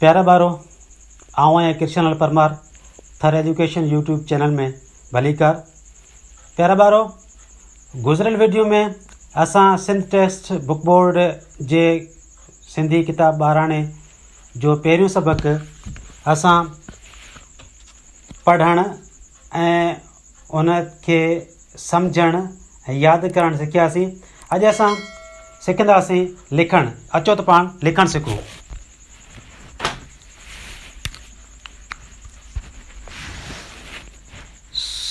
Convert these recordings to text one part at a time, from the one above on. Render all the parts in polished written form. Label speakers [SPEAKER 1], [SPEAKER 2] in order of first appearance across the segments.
[SPEAKER 1] प्यारा बारो आऊं आहियां कृष्ण परमार थर एजुकेशन यूट्यूब चैनल में भली कर। प्यारा बारो गुज़रियल वीडियो में असां सिंध टेस्ट बुक बोर्ड जे सिंधी किताब ॿाराणे जो पहिरियों सबक असां पढ़ण ऐं उन खे सम्झण ऐं यादि करणु सिखियासीं। अॼु असां सिखंदासीं लिखणु। अचो त पाण लिखणु सिखूं।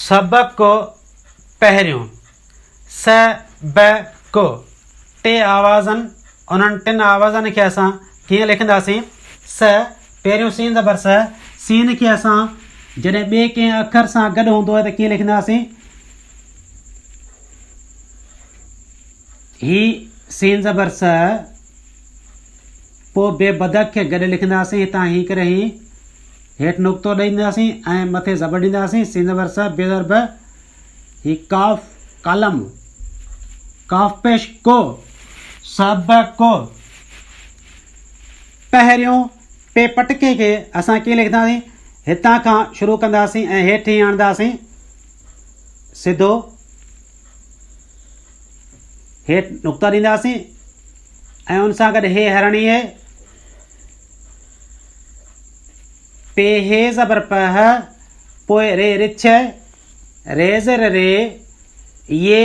[SPEAKER 1] सबक पहिरियों स ब को टे आवाज़नि उन्हनि टिनि आवाज़नि खे असां कीअं लिखंदासीं। स पहिरियों सीन ज़बर स, सीन खे असां जॾहिं ॿिए कंहिं अखर सां गॾु हूंदो आहे त कीअं लिखंदासीं। ही सीन ज़बर स, पोइ बे बदक खे गॾु लिखंदासीं। हितां ही करे ही हेठि नुक़्तो ॾींदासीं ऐं मथे ज़बर ॾींदासीं। सीन ज़बर स बे ज़बर ब, ही काफ़ कलम, काफ़ पेश को, सबको। पहिरियों पे पटके खे असां कीअं लिखंदासीं। हितां खां शुरू कंदासीं ऐं हेठि आणंदासीं सिधो, हेठि नुक़्ता ॾींदासीं ऐं उन सां गॾु हे हरणी है। पे हे ज़बर पह, पोइ रे रिछ, रे ज़र रे, ये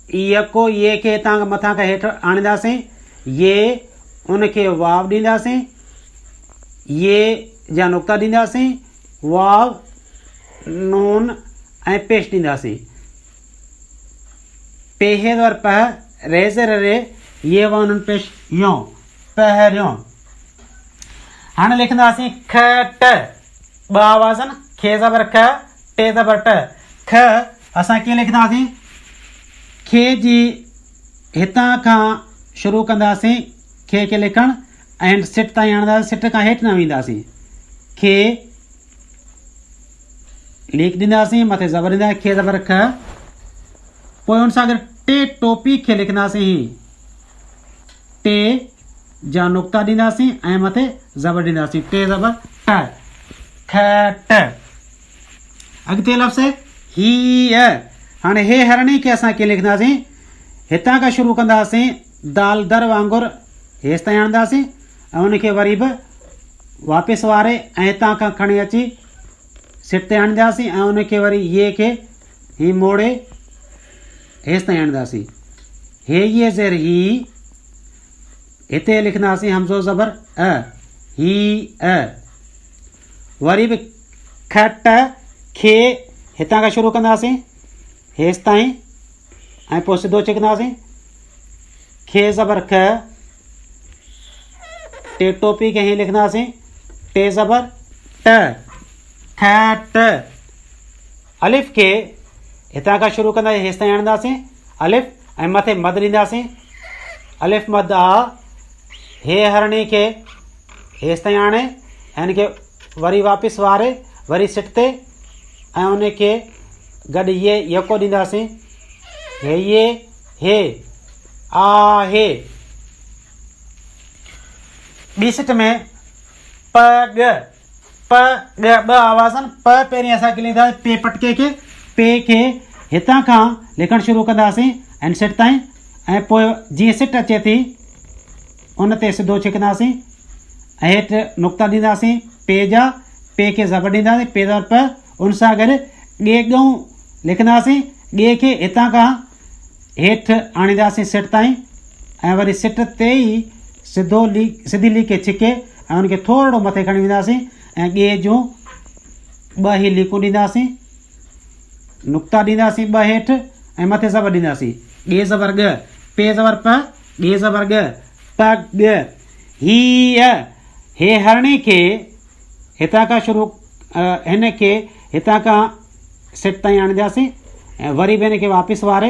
[SPEAKER 1] यको, ये खे हितां मथां खां हेठि आणींदासीं। ये उनखे वाव ॾींदासीं, ये जा नुक़्ता ॾींदासीं, वाव नून ऐं पेश ॾींदासीं। पे हे ज़बर पह, रे ज़र रे, ये वाव नून पेश यों, पहिरियों। हाणे लिखंदासीं ख ट, ॿ आवाज़नि, खे ज़बर ख, टे ज़बर ट। ख असां कीअं लिखंदासीं। खे जी हितां खां शुरू कंदासीं खे खे लिखणु ऐं सिट ताईं आणंदासीं। सिट खां हेठि न वेंदासीं। खे लीक ॾींदासीं, मथे ज़बर ॾींदासीं, खे ज़बर ख। पोइ हुन सां गॾु टे टोपी खे लिखंदासीं। टे जा नुक़्ता ॾींदासीं ऐं मथे ज़बर ॾींदासीं। टे ज़बर ट, ख ट। अॻिते लफ़्ज़ हीअ। हाणे हे हरणी खे असां कीअं लिखंदासीं। हितां खां शुरू कंदासीं दाल दर वांगुरु हेसि ताईं आणंदासीं ऐं उनखे वरी बि वापसि वारे ऐं हितां खां खणी अची सिट ते आणींदासीं ऐं उनखे वरी ये खे ही मोड़े हेसि ताईं आणींदासीं। हे ये ज़ेर ही, हिते लिखंदासीं हमज़ो ज़बर अ, ही अ। वरी बि खट खे हितां खां शुरू कंदासीं हेसि ताईं ऐं पोइ सिधो छिकंदासीं। खे ज़बर ख, टे टोपी खे हीअं लिखंदासीं। टे ज़बर ट, ख ट। अलिफ़ खे हितां खां शुरू कंदासीं हेसि ताईं आणंदासीं अलिफ़ ऐं मथे मद ॾींदासीं। अलिफ़ मद आ। हे हरणी खे हेसि ताईं आणे ऐं हिनखे वरी वापसि वारे वरी सिट ते ऐं उनखे गॾु ये यको ॾींदासीं। हे ये हे आ हे। ॿी सिट में प ग, प ग, ॿ आवाज़नि। प पहिरीं असां कीअं लिखंदासीं। पे पटके खे, पे खे हितां खां लिखणु शुरू कंदासीं ऐं सिट ताईं ऐं पोइ जीअं सिट अचे थी उन ते सिधो छिकंदासीं ऐं हेठि नुक़्ता ॾींदासीं पे जा। पे खे ज़बर ॾींदासीं, पे ज़बर प। उन सां गॾु ॻे लिखंदासीं। ॻे खे हितां खां हेठि आणींदासीं सिट ताईं ऐं वरी सिट ते ई सिधो सिधी लीक खे छिके ऐं उनखे थोरो मथे खणी वेंदासीं ऐं ॻे जूं ॿ ही लीकूं ॾींदासीं, नुक़्ता ॾींदासीं ॿ हेठि ऐं मथे ज़बर ॾींदासीं। ॻे ज़बर ॻ, पे ज़बर प, ॻे ज़बर ॻ, प ॻ। हीअ। हे हरणी खे हितां खां शुरू हिन खे हितां खां सिट ताईं आणींदासीं ऐं वरी बि हिन खे वापसि वारे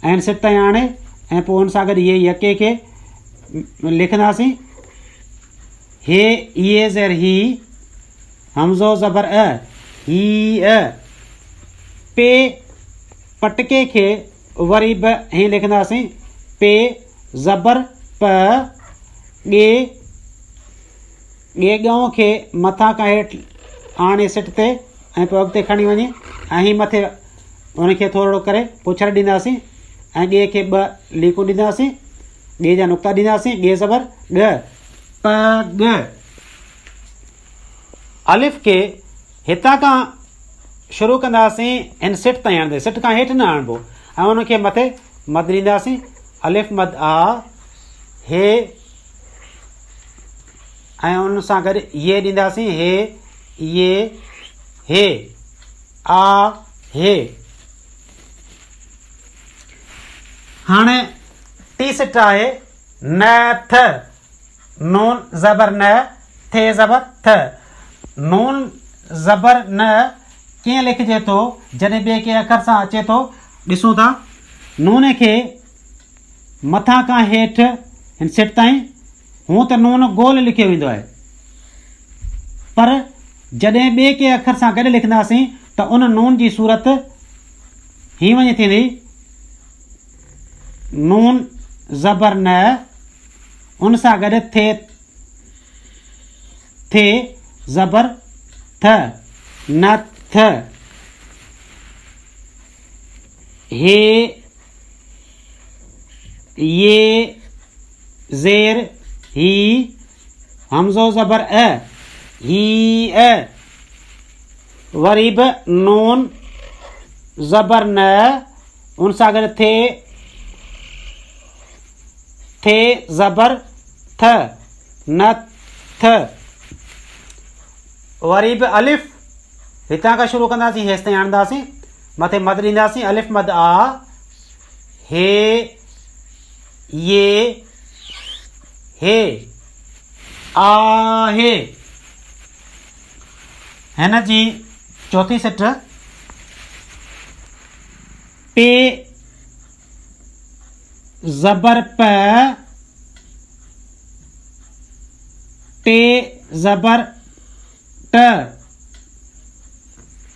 [SPEAKER 1] ऐं सिट ताईं आणे ऐं पोइ हुन सां गॾु ये यके खे लिखंदासीं। हे ये ज़ेर ही, हमज़ो ज़बर अ, ही अ। पे पटके खे वरी बि हीअं लिखंदासीं। पे ज़बर प, गे ॻे ॻऊं खे मथां खां हेठि आणे सिट ते ऐं पोइ अॻिते खणी वञे ऐं हीअ मथे उनखे थोरो करे पोइ छॾे ॾींदासीं ऐं ॻे खे 2 लीकूं ॾींदासीं, ॻे जा नुक़्ता ॾींदासीं, ॻे ज़बर ॻ प ॻ। अलिफ खे हितां खां शुरू कंदासीं हिन सिट ताईं आणंदे, सिट खां हेठि न आणिबो ऐं उनखे मथे मद ॾींदासीं, अलिफ मद आ हे ऐं उन सां गॾु ये ॾींदासीं, हे ये हे आ हे। हाणे टी सिट आहे न थ, नून ज़बर न, थे ज़बर थ। नून ज़बर न कीअं लिखिजे थो जॾहिं ॿिए कंहिं अखर सां अचे थो, ॾिसूं था। नून खे मथां खां हेठि हिन सिट ताईं हूअं त नून गोल लिखियो वेंदो आहे, पर जॾहिं ॿिए कंहिं अखर सां गॾु लिखंदासीं त उन नून जी सूरत हीअं वञे थींदी, नून ज़बर न, उन सां गॾु थे ज़बर थ, न थ। हे ये ज़ेर ही, हमज़ो ज़बर अ, ही अ। वरी बि नून ज़बर न, उन सां गॾु थे ज़बर थ, न थ। वरी बि अलिफ हितां खां शुरू कंदासीं, हेसि ताईं आणंदासीं, मथे मद ॾींदासीं, अलिफ मद आ हे ये हे आहे। हिन जी चौथी सिट पे ज़बर प, टे ज़बर ट,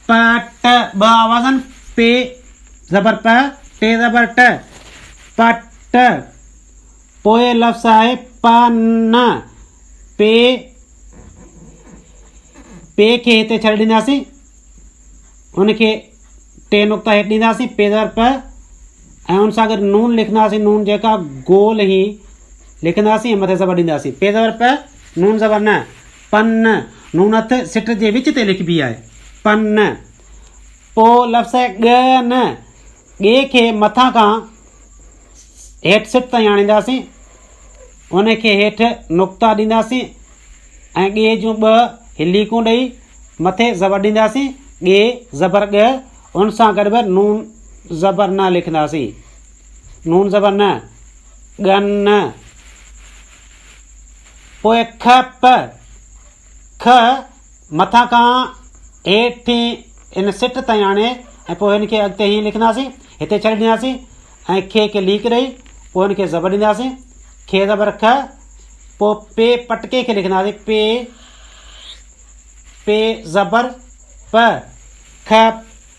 [SPEAKER 1] प ट, 2 आवाज़न, पे ज़बर प, टे ज़बर ट, पट। पोइ लफ़्ज़ आहे पन, पे खे हिते छॾे ॾींदासीं, उनखे 2 नुक़्ता हेठि ॾींदासीं, पे ज़बर प, ऐं उन सां गॾु नून लिखंदासीं, नून जेका गोल ई लिखंदासीं, मथे ज़बर ॾींदासीं, पे ज़बर प, नून ज़बर न, पन। नूनत सिट जे विच ते लिखबी आहे, पन। पोइ लफ़्ज़ आहे ॻ न, ॻे खे मथां खां हेठि सिट ताईं आणींदासीं, उनखे हेठि नुक़्ता ॾींदासीं ऐं ॻे जूं 2 लीकूं ॾेई मथे ज़बर ॾींदासीं, ॻे ज़बर ॻ, उन सां गॾु बि नून ज़बर न लिखंदासीं, नून ज़बर न, ॻन। पोइ ख प, ख मथां खां हेठि इन सिट ताईं आणे ऐं पोइ हिनखे अॻिते हीअं लिखंदासीं, हिते छॾे ॾींदासीं ऐं खे लीक ॾेई पोइ हिनखे ज़बर ॾींदासीं, खे ज़बर ख। पोइ पे पटके खे लिखंदासीं, पे ज़बर प, ख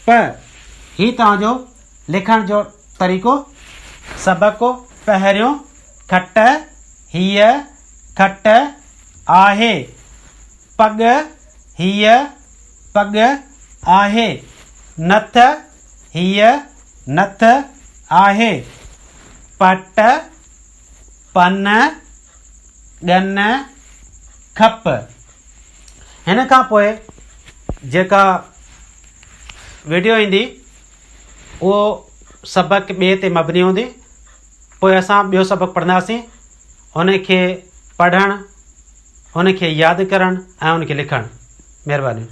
[SPEAKER 1] प। ही तव्हांजो लिखण जो तरीक़ो। सबक़ पहिरियों, खट हीअ खट आहे, पग हीअ पग आहे, नथ हीअ नथ आहे, पट पन ॻन खप। हिन खां पोइ जेका वीडियो ईंदी उहो सबक़ ॿिए ते मबनी हूंदी। पोइ असां ॿियो सबक़ पढ़ंदासीं, उनखे पढ़णु, उनखे यादि करणु ऐं उनखे लिखणु। महिरबानी।